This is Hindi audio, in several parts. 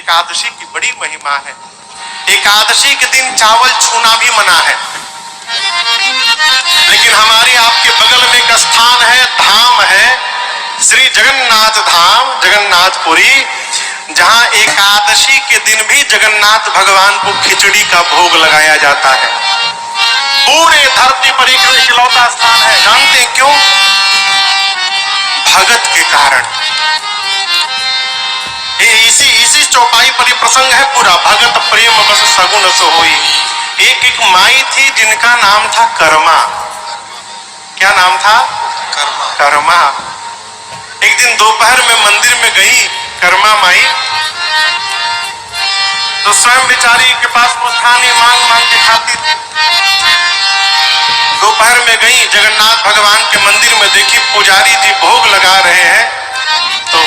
एकादशी की बड़ी महिमा है। एकादशी के दिन चावल छूना भी मना है, लेकिन हमारे आपके बगल में एक स्थान है, धाम है, श्री जगन्नाथ धाम, जगन्नाथपुरी, जहां एकादशी के दिन भी जगन्नाथ भगवान को खिचड़ी का भोग लगाया जाता है। पूरे धरती पर एक इकलौता स्थान है। जानते हैं क्यों? भगत के कारण। इसी चौपाई पर ही प्रसंग है पूरा। भगत प्रेम बस सगुन सो होई। एक माई थी जिनका नाम था कर्मा। क्या नाम था? कर्मा। एक दिन दोपहर में मंदिर में गई कर्मा माई, तो स्वयं बेचारी के पास कुछ था नहीं, मांग मांग के खाती थी। दोपहर में गई जगन्नाथ भगवान के मंदिर में, देखी पुजारी जी भोग लगा रहे हैं, तो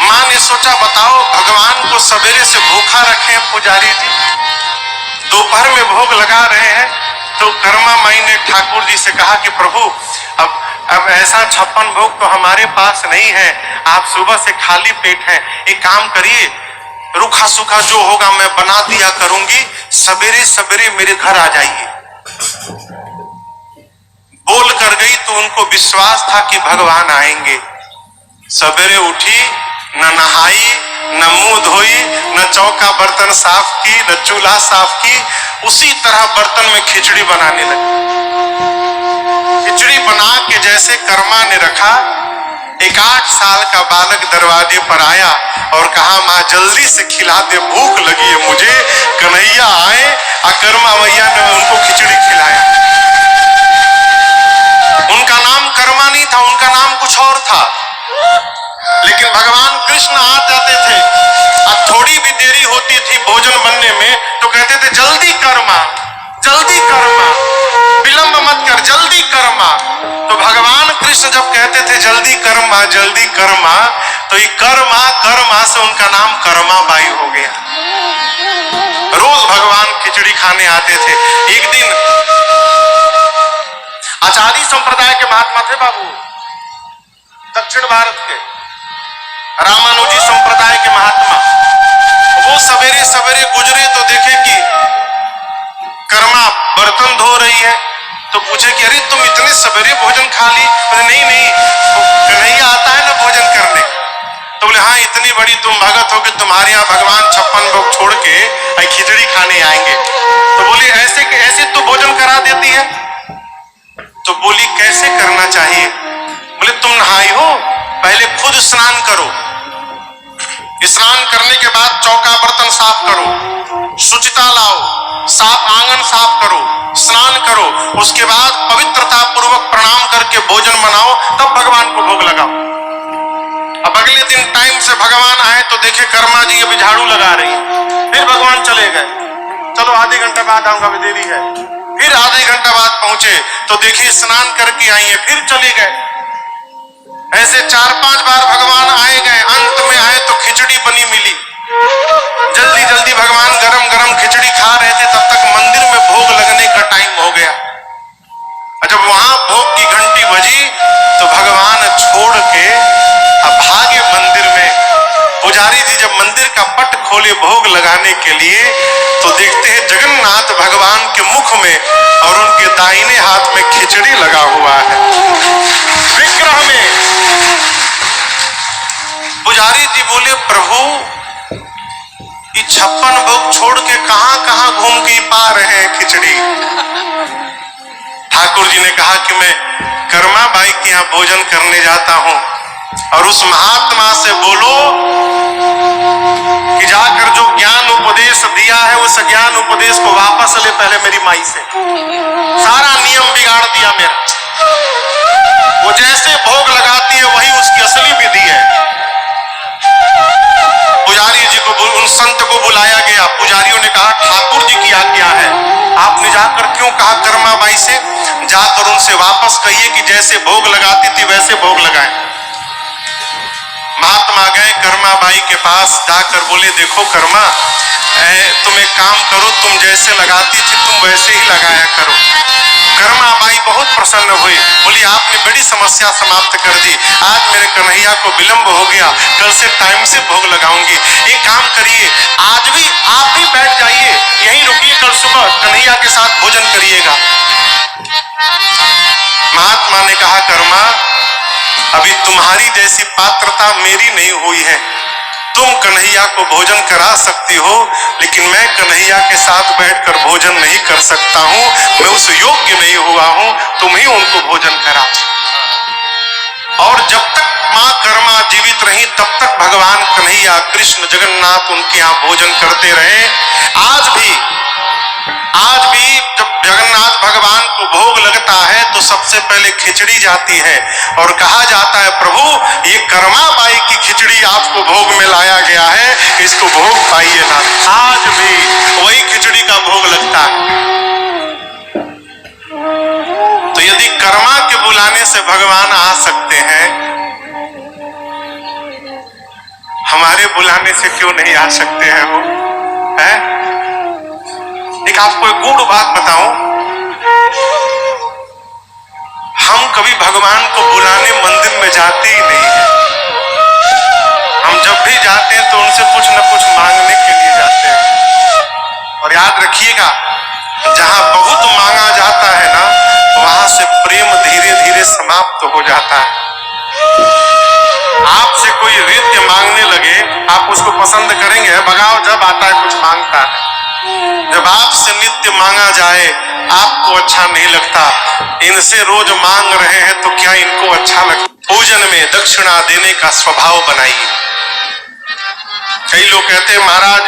मां ने सोचा बताओ भगवान को सवेरे से भूखा रखे पुजारी जी, दोपहर में भोग लगा रहे हैं। तो कर्मा माई ने ठाकुर जी से कहा कि प्रभु अब ऐसा 56 भोग तो हमारे पास नहीं है, आप सुबह से खाली पेट हैं, एक काम करिए, रूखा सूखा जो होगा मैं बना दिया करूंगी, सवेरे सवेरे मेरे घर आ जाइए। बोल कर गई तो उनको विश्वास था कि भगवान आएंगे। सवेरे उठी, न नहाई, न मुंह धोई, न चौका बर्तन साफ की, न चूल्हा साफ की, उसी तरह बर्तन में खिचड़ी बनाने लगी। खिचड़ी बना के जैसे कर्मा ने रखा, एक 8 साल का बालक दरवाजे पर आया और कहा मां जल्दी से खिला दे, भूख लगी है मुझे। कन्हैया आए और कर्मा मैया ने उनको खिचड़ी खिलाया। उनका नाम कर्मा नहीं था, उनका नाम कुछ और था, लेकिन भगवान कृष्ण आ जाते थे और थोड़ी भी देरी होती थी भोजन बनने में तो कहते थे जल्दी कर्मा, जल्दी कर्मा, विलंब मत कर, जल्दी कर्मा। तो भगवान कृष्ण जब कहते थे जल्दी कर्मा, जल्दी कर्मा, तो ये कर्मा कर्मा से उनका नाम कर्मा बाई हो गया। रोज भगवान खिचड़ी खाने आते थे। एक दिन आचार्य संप्रदाय के महात्मा थे बाबू, दक्षिण भारत के रामानुजी संप्रदाय के महात्मा, वो सवेरे सवेरे गुजरे तो देखे कि कर्मा बर्तन धो रही है, तो पूछे कि अरे तुम इतने सवेरे भोजन खा ली? नहीं नहीं, तो कन्हैया आता है ना भोजन करने। तो बोले हाँ, इतनी बड़ी तुम भगत हो कि तुम्हारे यहाँ भगवान 56 भोग छोड़ के खिचड़ी खाने आएंगे। तो बोले ऐसे ऐसे तो भोजन करा देती है। तो बोली कैसे करना चाहिए? बोले तुम नहाई हो, पहले खुद स्नान करो, स्नान करने के बाद चौका बर्तन साफ करो, शुचिता लाओ, साफ आंगन साफ करो, स्नान करो, उसके बाद पवित्रता पूर्वक प्रणाम करके भोजन बनाओ, तब भगवान को भोग लगाओ। अब अगले दिन टाइम से भगवान आए तो देखे कर्मा जी अभी झाड़ू लगा रही है। फिर भगवान चले गए, चलो आधे घंटे बाद आऊंगा, अभी देरी है। फिर आधे घंटा बाद पहुंचे तो देखिए स्नान करके आई है, फिर चले गए। ऐसे 4-5 बार भगवान आए गए, अंत में आए तो खिचड़ी बनी मिली। जल्दी जल्दी भगवान गरम गरम खिचड़ी खा रहे थे, तब तक मंदिर में भोग लगने का टाइम हो गया। जब वहां भोग की घंटी बजी तो भगवान छोड़ के अब भागे मंदिर में। पुजारी जी जब मंदिर का पट खोले भोग लगाने के लिए तो देखते हैं जगन्नाथ भगवान के मुख में और उनके दाहिने हाथ में खिचड़ी लगा हुआ है विग्रह में। पुजारी जी बोले प्रभु ये 56 भोग छोड़ के कहां कहां घूम के पा रहे हैं खिचड़ी? ठाकुर जी ने कहा कि मैं कर्मा बाई के यहाँ भोजन करने जाता हूं और उस महात्मा से बोलो कि जाकर जो ज्ञान उपदेश दिया है उस ज्ञान उपदेश को वापस ले पहले मेरी माई से। सारा नियम बिगाड़ दिया मेरा। वो जैसे भोग लगाती है वही उसकी असली विधि है। पुजारी जी को उन संत को बुलाया गया। पुजारियों ने कहा ठाकुर जी की आज्ञा है, आपने जाकर क्यों कहा कर्मा बाई से? जाकर उनसे वापस कहिए कि जैसे भोग लगाती थी वैसे भोग लगाएं। महात्मा गए, कर्मा बाई के पास जाकर बोले, देखो कर्मा, तुम एक काम करो, तुम जैसे लगाती थी तुम वैसे ही लगाया करो। कर्मा बाई बहुत प्रसन्न हुई, बोली आपने बड़ी समस्या समाप्त कर दी, आज मेरे कन्हैया को विलंब हो गया, कल से टाइम से भोग लगाऊंगी। एक काम करिए, आज भी आप भी बैठ जाइए, यहीं रुकिए, कल सुबह कन्हैया के साथ भोजन करिएगा। महात्मा ने कहा, कर्मा अभी तुम्हारी जैसी पात्रता मेरी नहीं हुई है, तुम कन्हैया को भोजन करा सकती हो, लेकिन मैं कन्हैया के साथ बैठकर भोजन नहीं कर सकता हूं, मैं उस योग्य नहीं हुआ हूं, तुम ही उनको भोजन करा। और जब तक मां कर्मा जीवित रही तब तक भगवान कन्हैया कृष्ण जगन्नाथ उनके यहाँ भोजन करते रहे। आज भी जब जगन्नाथ भगवान को भोग लगता है तो सबसे पहले खिचड़ी जाती है और कहा जाता है, प्रभु ये कर्मा बाई की खिचड़ी आपको भोग में लाया गया है, इसको भोग पाइए ना। आज भी वही खिचड़ी का भोग लगता है। तो यदि कर्मा के बुलाने से भगवान आ सकते हैं, हमारे बुलाने से क्यों नहीं आ सकते हैं वो? है? एक आपको एक गूढ़ बात बताऊं, हम कभी भगवान को बुलाने मंदिर में जाते ही नहीं है। हम जब भी जाते हैं तो उनसे कुछ न कुछ मांगने के लिए जाते हैं। और याद रखिएगा, जहां बहुत मांगा जाता है ना, वहां से प्रेम धीरे धीरे समाप्त हो जाता है। आपसे कोई रित्य मांगने लगे, आप उसको पसंद करेंगे? भगाओ जब आता है कुछ मांगता है। जब आपसे नित्य मांगा जाए आपको अच्छा नहीं लगता, इनसे रोज मांग रहे हैं तो क्या इनको अच्छा लगता? पूजन में दक्षिणा देने का स्वभाव बनाइए। कई लोग कहते हैं महाराज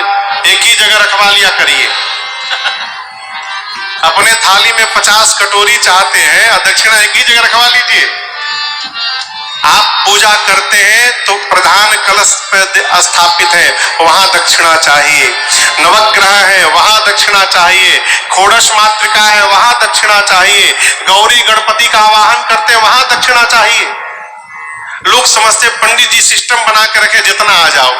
एक ही जगह रखवा लिया करिए, अपने थाली में 50 कटोरी चाहते हैं और दक्षिणा एक ही जगह रखवा लीजिए। आप पूजा करते हैं तो प्रधान कलश पे स्थापित है, वहां दक्षिणा चाहिए। नवग्रह है वहां दक्षिणा चाहिए। खोड़स मातृका है वहां दक्षिणा चाहिए। गौरी गणपति का आवाहन करते हैं वहां दक्षिणा चाहिए। लोग समझते पंडित जी सिस्टम बना के रखे जितना आ जाओ,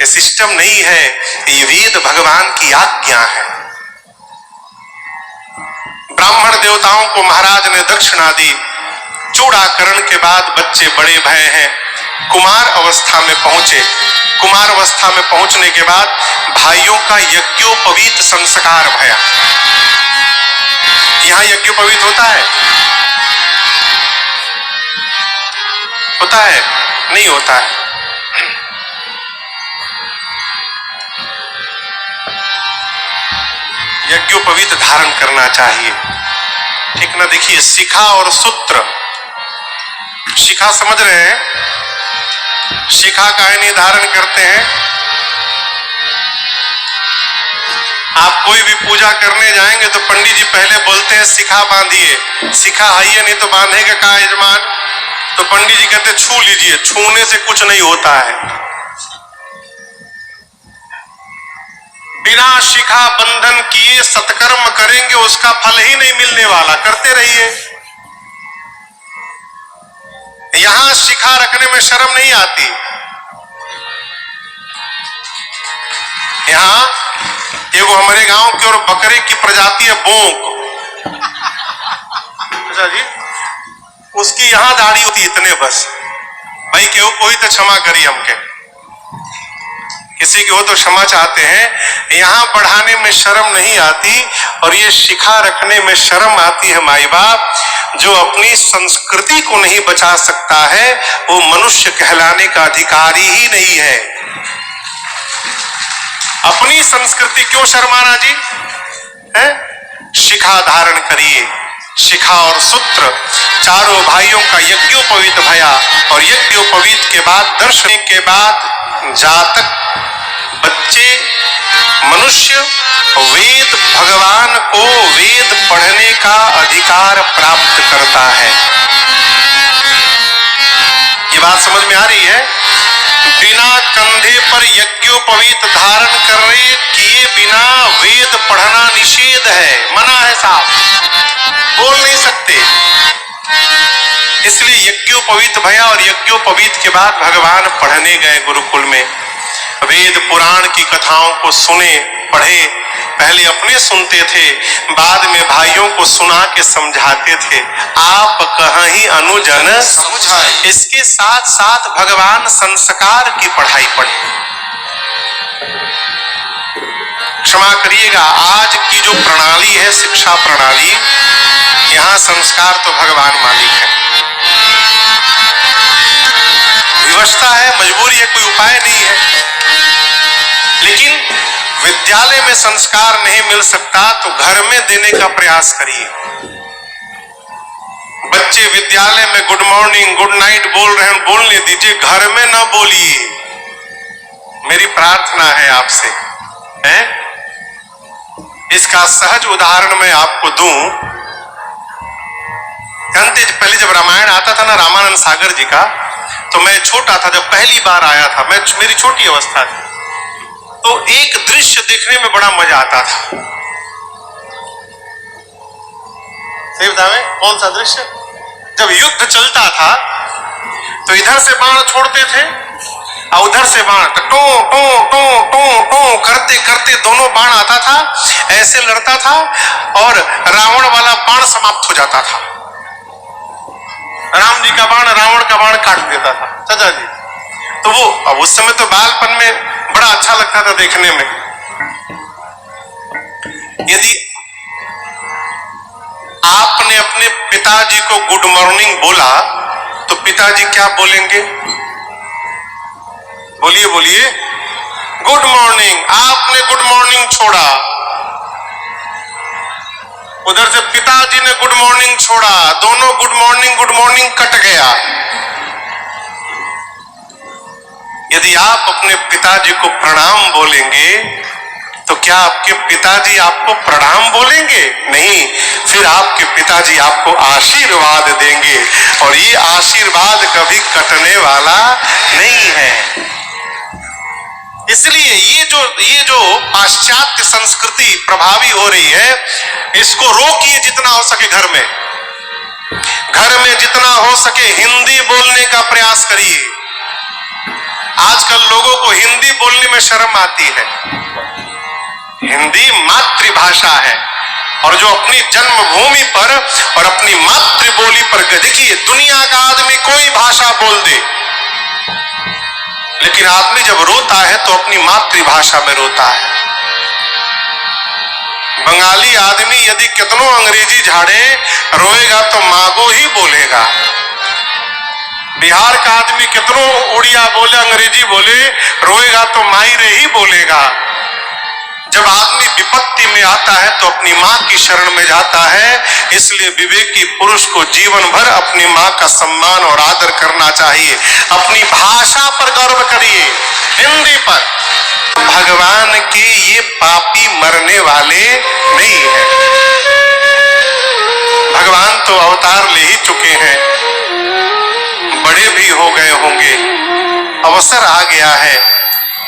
ये सिस्टम नहीं है, ये वेद भगवान की आज्ञा है। ब्राह्मण देवताओं को महाराज ने दक्षिणा दी। चूड़ाकरण के बाद बच्चे बड़े भय हैं, कुमार अवस्था में पहुंचे। कुमार अवस्था में पहुंचने के बाद भाइयों का यज्ञोपवीत संस्कार भया। यहां यज्ञोपवीत होता है? होता है? नहीं होता है। यज्ञोपवीत धारण करना चाहिए, ठीक ना? देखिए शिखा और सूत्र, शिखा समझ रहे हैं? शिखा काहे नहीं धारण करते हैं? आप कोई भी पूजा करने जाएंगे तो पंडित जी पहले बोलते हैं शिखा बांधिए, शिखा आइए नहीं तो बांधेगा का यजमान? तो पंडित जी कहते छू लीजिए, छूने से कुछ नहीं होता है। बिना शिखा बंधन किए सत्कर्म करेंगे उसका फल ही नहीं मिलने वाला, करते रहिए। यहां शिखा रखने में शर्म नहीं आती। यहां एगो हमारे गांव की और बकरे की प्रजाति है बोंक। अच्छा जी, उसकी यहां दाढ़ी होती इतने बस। भाई क्यों कोई तो क्षमा करी, हमके किसी की हो तो क्षमा चाहते हैं। यहां बढ़ाने में शर्म नहीं आती और ये शिखा रखने में शर्म आती है। माई बाप जो अपनी संस्कृति को नहीं बचा सकता है वो मनुष्य कहलाने का अधिकारी ही नहीं है। अपनी संस्कृति क्यों शर्माना जी है? शिखा धारण करिए। शिखा और सूत्र चारों भाइयों का यज्ञोपवीत भया और यज्ञोपवीत के बाद दर्शन के बाद जातक बच्चे मनुष्य वेद भगवान को वेद पढ़ने का अधिकार प्राप्त करता है। ये बात समझ में आ रही है? बिना कंधे पर यज्ञोपवीत धारण करने किए बिना वेद पढ़ना निषेध है, मना है साहब, बोल नहीं सकते। इसलिए यज्ञोपवीत भया और यज्ञोपवीत के बाद भगवान पढ़ने गए गुरुकुल में। वेद पुराण की कथाओं को सुने, पढ़े। पहले अपने सुनते थे, बाद में भाइयों को सुना के समझाते थे। आप कहीं अनुजन समझाए। इसके साथ साथ भगवान संस्कार की पढ़ाई पढ़े। क्षमा करिएगा, आज की जो प्रणाली है, शिक्षा प्रणाली, यहाँ संस्कार तो भगवान मालिक है। विवशता है, मजबूरी है, कोई उपाय नहीं है। लेकिन विद्यालय में संस्कार नहीं मिल सकता तो घर में देने का प्रयास करिए। बच्चे विद्यालय में गुड मॉर्निंग गुड नाइट बोल रहे हैं, बोलने दीजिए, घर में ना बोलिए। मेरी प्रार्थना है आपसे, है? इसका सहज उदाहरण मैं आपको दूं। जानते, पहले जब रामायण आता था ना रामानंद सागर जी का, तो मैं छोटा था, जब पहली बार आया था, मेरी छोटी अवस्था थी, तो एक दृश्य देखने में बड़ा मजा आता था। सही बतावे, कौन सा दृश्य? जब युद्ध चलता था तो इधर से बाण छोड़ते थे और उधर से बाण, टो टो टो टो टो करते करते दोनों बाण आता था, ऐसे लड़ता था और रावण वाला बाण समाप्त हो जाता था। राम जी का बाण रावण का बाण काट देता था। चाचा जी, तो वो अब उस समय तो बालपन में बड़ा अच्छा लगता था देखने में। यदि आपने अपने पिताजी को गुड मॉर्निंग बोला तो पिताजी क्या बोलेंगे? बोलिए बोलिए, गुड मॉर्निंग। आपने गुड मॉर्निंग छोड़ा, उधर से पिताजी ने गुड मॉर्निंग छोड़ा, दोनों गुड मॉर्निंग कट गया। यदि आप अपने पिताजी को प्रणाम बोलेंगे तो क्या आपके पिताजी आपको प्रणाम बोलेंगे? नहीं, फिर आपके पिताजी आपको आशीर्वाद देंगे और ये आशीर्वाद कभी कटने वाला नहीं है। इसलिए ये जो पाश्चात्य संस्कृति प्रभावी हो रही है, इसको रोकिए जितना हो सके। घर में जितना हो सके हिंदी बोलने का प्रयास करिए। आजकल लोगों को हिंदी बोलने में शर्म आती है। हिंदी मातृभाषा है और जो अपनी जन्मभूमि पर और अपनी मातृबोली पर, देखिए दुनिया का आदमी कोई भाषा बोल दे, लेकिन आदमी जब रोता है तो अपनी मातृभाषा में रोता है। बंगाली आदमी यदि कितनों अंग्रेजी झाड़े, रोएगा तो माँ को ही बोलेगा। बिहार का आदमी कितनों उड़िया बोले, अंग्रेजी बोले, रोएगा तो माई रे ही बोलेगा। जब आदमी विपत्ति में आता है तो अपनी माँ की शरण में जाता है। इसलिए विवेकी पुरुष को जीवन भर अपनी माँ का सम्मान और आदर करना चाहिए। अपनी भाषा पर गर्व करिए, हिंदी पर। भगवान के ये पापी मरने वाले नहीं है। भगवान तो अवतार ले ही चुके हैं, बड़े भी हो गए होंगे, अवसर आ गया है।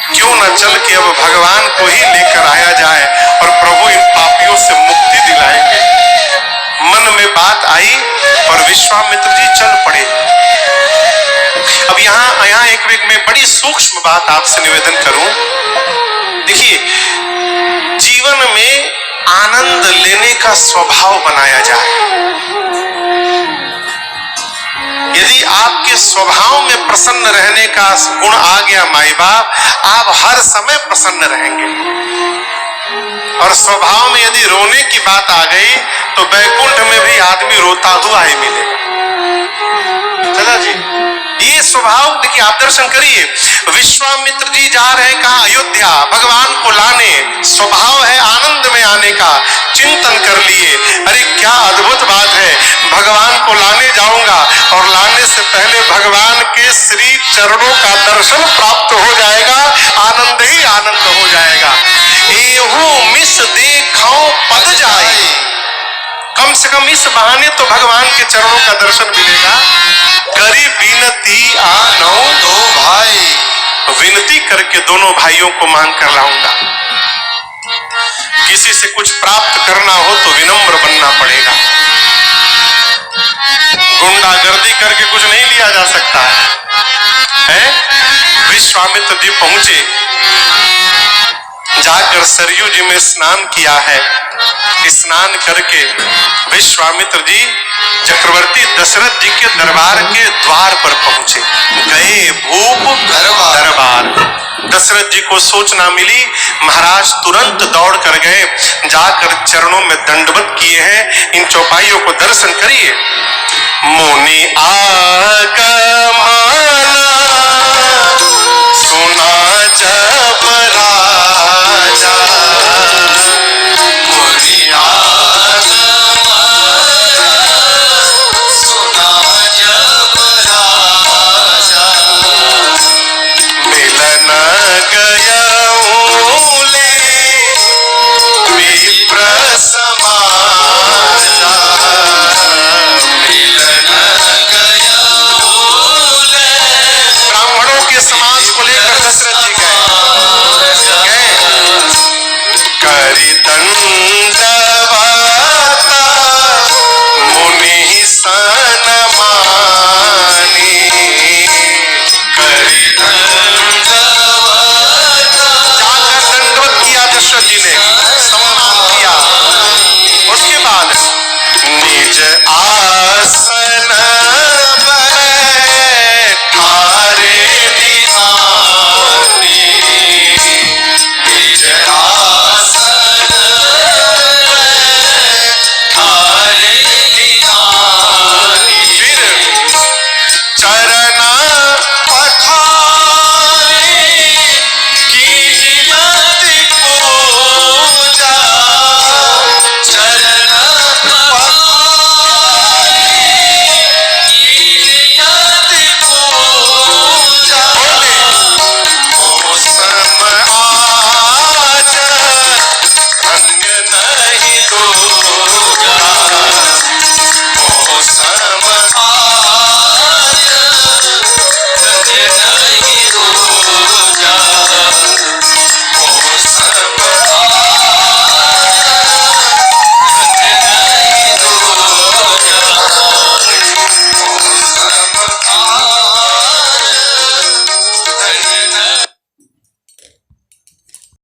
क्यों न चल के अब भगवान को ही लेकर आया जाए और प्रभु इन पापियों से मुक्ति दिलाएंगे। मन में बात आई और विश्वामित्र जी चल पड़े। अब यहाँ एक मैं बड़ी सूक्ष्म बात आपसे निवेदन करूं। देखिए, जीवन में आनंद लेने का स्वभाव बनाया जाए। यदि आपके स्वभाव में प्रसन्न रहने का गुण आ गया माई बाप, आप हर समय प्रसन्न रहेंगे। और स्वभाव में यदि रोने की बात आ गई तो बैकुंठ में भी आदमी रोता हुआ ही मिलेगा। चला जी, ये स्वभाव देखिए, आप दर्शन करिए। विश्वामित्र जी जा रहे कहा अयोध्या भगवान को लाने, स्वभाव है आनंद में आने का। चिंतन कर लिए, अरे क्या अद्भुत बात है, भगवान को लाने जाऊंगा और लाने से पहले भगवान के श्री चरणों का दर्शन प्राप्त हो जाएगा, आनंद ही आनंद हो जाएगा। एहू मिस देखो पद जाए, कम से कम इस बहाने तो भगवान के चरणों का दर्शन मिलेगा। करी विनती आनो दो भाई, विनती करके दोनों भाइयों को मांग कर लाऊंगा। किसी से कुछ प्राप्त करना हो तो विनम्र बनना पड़ेगा। गुंडागर्दी करके कुछ नहीं लिया जा सकता है? विश्वामित्र जी पहुंचे, जाकर सरयू जी में स्नान किया है। स्नान करके विश्वामित्र जी चक्रवर्ती दशरथ जी के दरबार के द्वार पर पहुंचे। गए भूप दरबार। दशरथ जी को सूचना मिली, महाराज तुरंत दौड़ कर गए, जाकर चरणों में दंडवत किए हैं। इन चौपाइयों को दर्शन करिए। मुनि आगमन